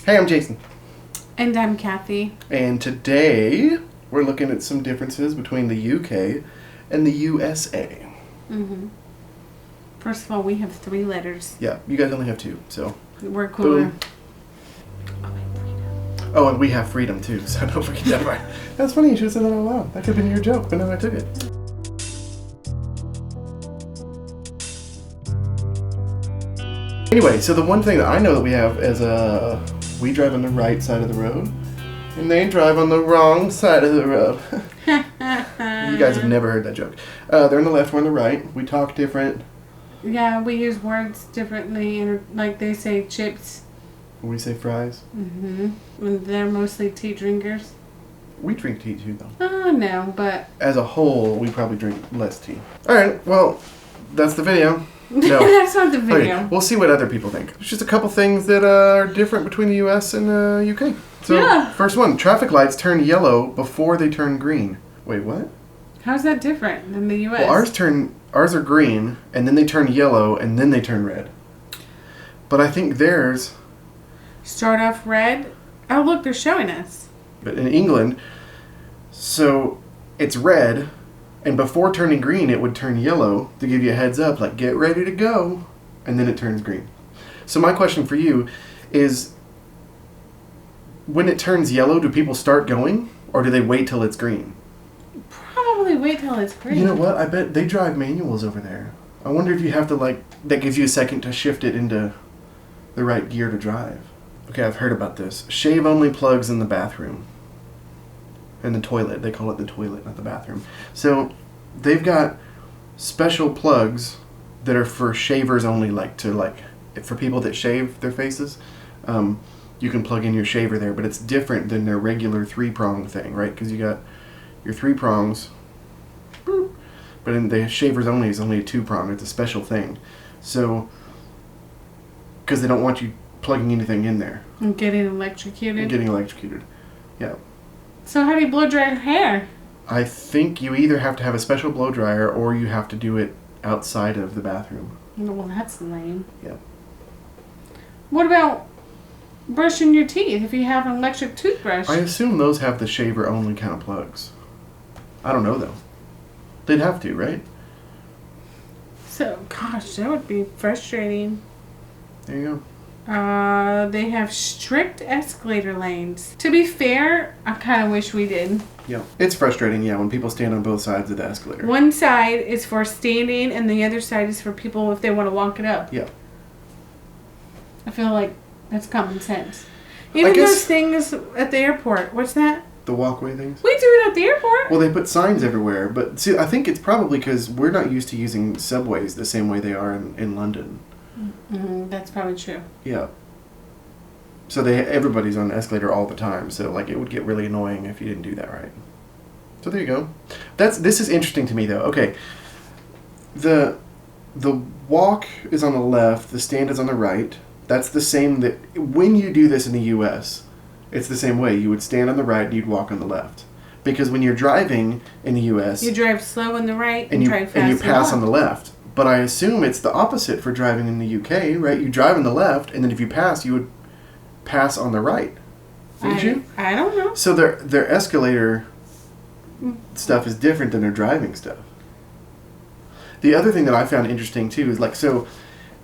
Hey, I'm Jason. And I'm Kathy. And today we're looking at some differences between the UK and the USA. Mm-hmm. First of all, we have 3 letters. Yeah, you guys only have 2, so. We're cooler. Boom. Oh, and we have freedom too, so don't forget that part. That's funny, you should have said that out loud. That could have been your joke, but no, I took it. Anyway, so the one thing that I know that we have is we drive on the right side of the road, and they drive on the wrong side of the road. You guys have never heard that joke. They're on the left, we're on the right. We talk different. Yeah, we use words differently, and like they say chips. We say fries. Mm-hmm. And they're mostly tea drinkers. We drink tea too, though. Oh, no, but... As a whole, we probably drink less tea. Alright, well, that's the video. No. That's not the video. Okay, we'll see what other people think. There's just a couple things that are different between the US and the UK. So, Yeah. First one, traffic lights turn yellow before they turn green. Wait, what? How's that different than the US? Well, ours are green, and then they turn yellow, and then they turn red. But I think theirs... Start off red. Oh, look, they're showing us. But in England, so it's red, and before turning green, it would turn yellow to give you a heads up, like, get ready to go, and then it turns green. So my question for you is, when it turns yellow, do people start going, or do they wait till it's green? Probably wait till it's green. You know what? I bet they drive manuals over there. I wonder if you have to, that gives you a second to shift it into the right gear to drive. Okay, I've heard about this. Shave-only plugs in the bathroom. In the toilet. They call it the toilet, not the bathroom. So, they've got special plugs that are for shavers only, for people that shave their faces. You can plug in your shaver there, but it's different than their regular 3-prong thing, right? Because you got your 3 prongs, boop, but in the shavers only is only a 2-prong. It's a special thing. So, because they don't want you plugging anything in there. And getting electrocuted. Yeah. So how do you blow dry your hair? I think you either have to have a special blow dryer or you have to do it outside of the bathroom. Well, that's lame. Yeah. What about brushing your teeth if you have an electric toothbrush? I assume those have the shaver only kind of plugs. I don't know though. They'd have to, right? So, gosh, that would be frustrating. There you go. They have strict escalator lanes. To be fair, I kind of wish we did. Yeah. It's frustrating, when people stand on both sides of the escalator. One side is for standing and the other side is for people if they want to walk it up. Yeah. I feel like that's common sense. Even those things at the airport. What's that? The walkway things? We do it at the airport. Well, they put signs everywhere, but see, I think it's probably because we're not used to using subways the same way they are in London. Mm-hmm, that's probably true. Yeah. So everybody's on the escalator all the time, so it would get really annoying if you didn't do that right. So there you go. This is interesting to me though. Okay. The walk is on the left, the stand is on the right. That's the same that when you do this in the US, it's the same way. You would stand on the right and you'd walk on the left. Because when you're driving in the US, you drive slow on the right and drive fast and you pass on the left. But I assume it's the opposite for driving in the UK, right? You drive on the left, and then if you pass, you would pass on the right. Wouldn't you? I don't know. So their escalator stuff is different than their driving stuff. The other thing that I found interesting, too, is so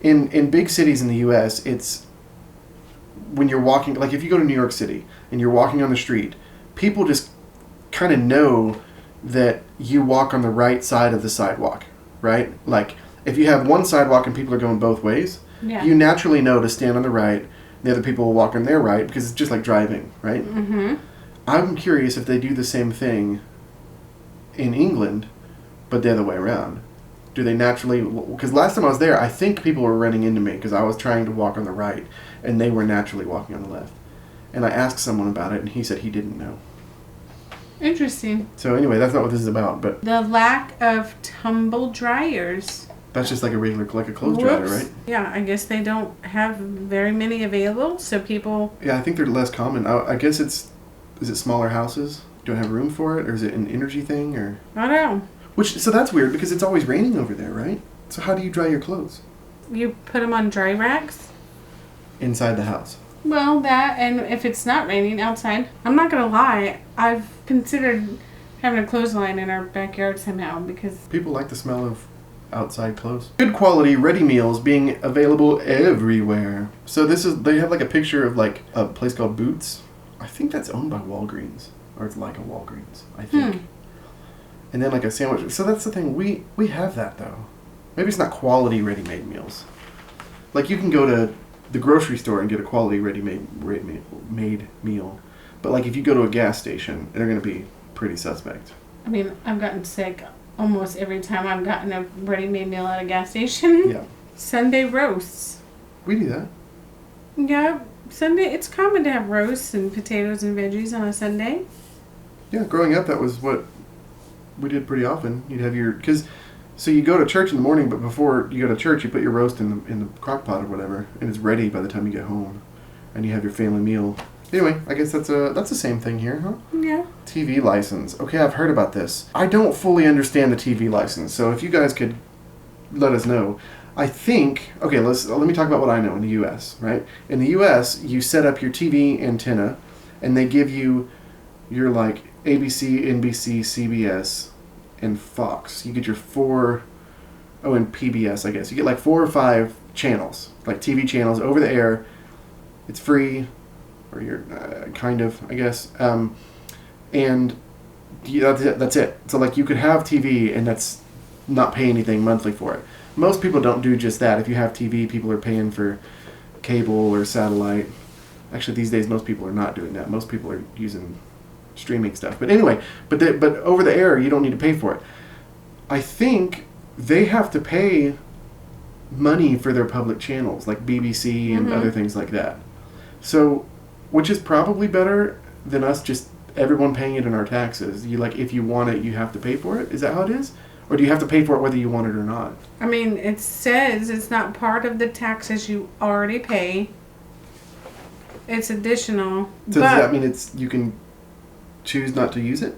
in big cities in the U.S., it's when you're walking, if you go to New York City and you're walking on the street, people just kind of know that you walk on the right side of the sidewalk. Right? If you have one sidewalk and people are going both ways, you naturally know to stand on the right, the other people will walk on their right, because it's just like driving, right? Mm-hmm. I'm curious if they do the same thing in England, but the other way around. Do they naturally... Because last time I was there, I think people were running into me, because I was trying to walk on the right, and they were naturally walking on the left. And I asked someone about it, and he said he didn't know. Interesting. So anyway, that's not what this is about, but... The lack of tumble dryers. That's just like a regular, a clothes dryer, right? Yeah, I guess they don't have very many available, so people... Yeah, I think they're less common. I guess is it smaller houses? Don't have room for it? Or is it an energy thing? Or I don't know. So that's weird, because it's always raining over there, right? So how do you dry your clothes? You put them on dry racks? Inside the house. Well, that, and if it's not raining outside, I'm not gonna lie, I've considered having a clothesline in our backyard somehow because People like the smell of outside clothes. Good quality ready meals being available everywhere. So they have like a picture of like a place called Boots. I think that's owned by Walgreens, or it's like a Walgreens, I think. And then like a sandwich. So that's the thing. We have that though. Maybe it's not quality ready-made meals. Like you can go to the grocery store and get a quality ready-made meal, but like if you go to a gas station, they're gonna be pretty suspect. I mean, I've gotten sick almost every time I've gotten a ready-made meal at a gas station. Yeah. Sunday roasts. We do that. Yeah, Sunday. It's common to have roasts and potatoes and veggies on a Sunday. Yeah, growing up, that was what we did pretty often. You'd have so you go to church in the morning, but before you go to church, you put your roast in the crock pot or whatever, and it's ready by the time you get home, and you have your family meal. Anyway, I guess that's the same thing here, huh? Yeah. TV license. Okay, I've heard about this. I don't fully understand the TV license, so if you guys could let us know. I think, okay, let me talk about what I know in the U.S., right? In the U.S., you set up your TV antenna, and they give you your, like, ABC, NBC, CBS, and Fox. You get your and PBS, I guess. You get, like, 4 or 5 channels, like TV channels over the air. It's free, or you're kind of, I guess. And that's it. So, like, you could have TV, and that's not pay anything monthly for it. Most people don't do just that. If you have TV, people are paying for cable or satellite. Actually, these days, most people are not doing that. Most people are using streaming stuff. But anyway, but over the air, you don't need to pay for it. I think they have to pay money for their public channels, like BBC and other things like that. So, which is probably better than us just everyone paying it in our taxes. If you want it, you have to pay for it. Is that how it is? Or do you have to pay for it whether you want it or not? I mean, it says it's not part of the taxes you already pay. It's additional. So does that mean you can choose not to use it?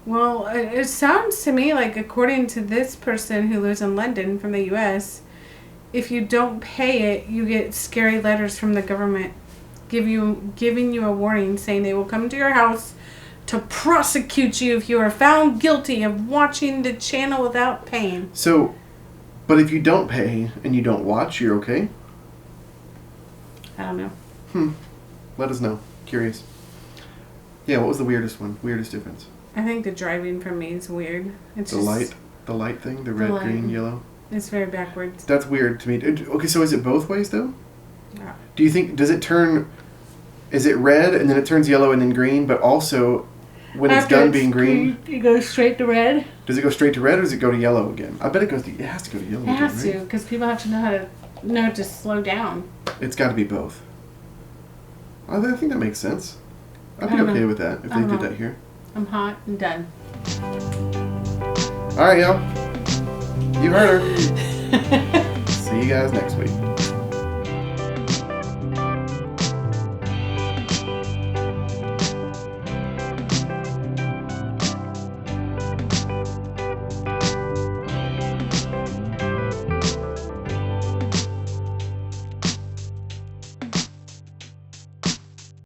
Well, it sounds to me like, according to this person who lives in London from the U.S., if you don't pay it, you get scary letters from the government giving you a warning saying they will come to your house to prosecute you if you are found guilty of watching the channel without paying. So, but if you don't pay and you don't watch, you're okay? I don't know. Let us know. Curious. Yeah, what was the weirdest one? Weirdest difference? I think the driving for me is weird. It's the light thing? The red, green, yellow? It's very backwards. That's weird to me. Okay, so is it both ways, though? Yeah. Do you think, is it red and then it turns yellow and then green, but also when it's done being green? It goes straight to red. Does it go straight to red or does it go to yellow again? I bet it has to go to yellow again, It has to, because people have to know to slow down. It's got to be both. I think that makes sense. I'd be okay with that if they did that here. I'm hot and done. All right, y'all. You heard her. See you guys next week.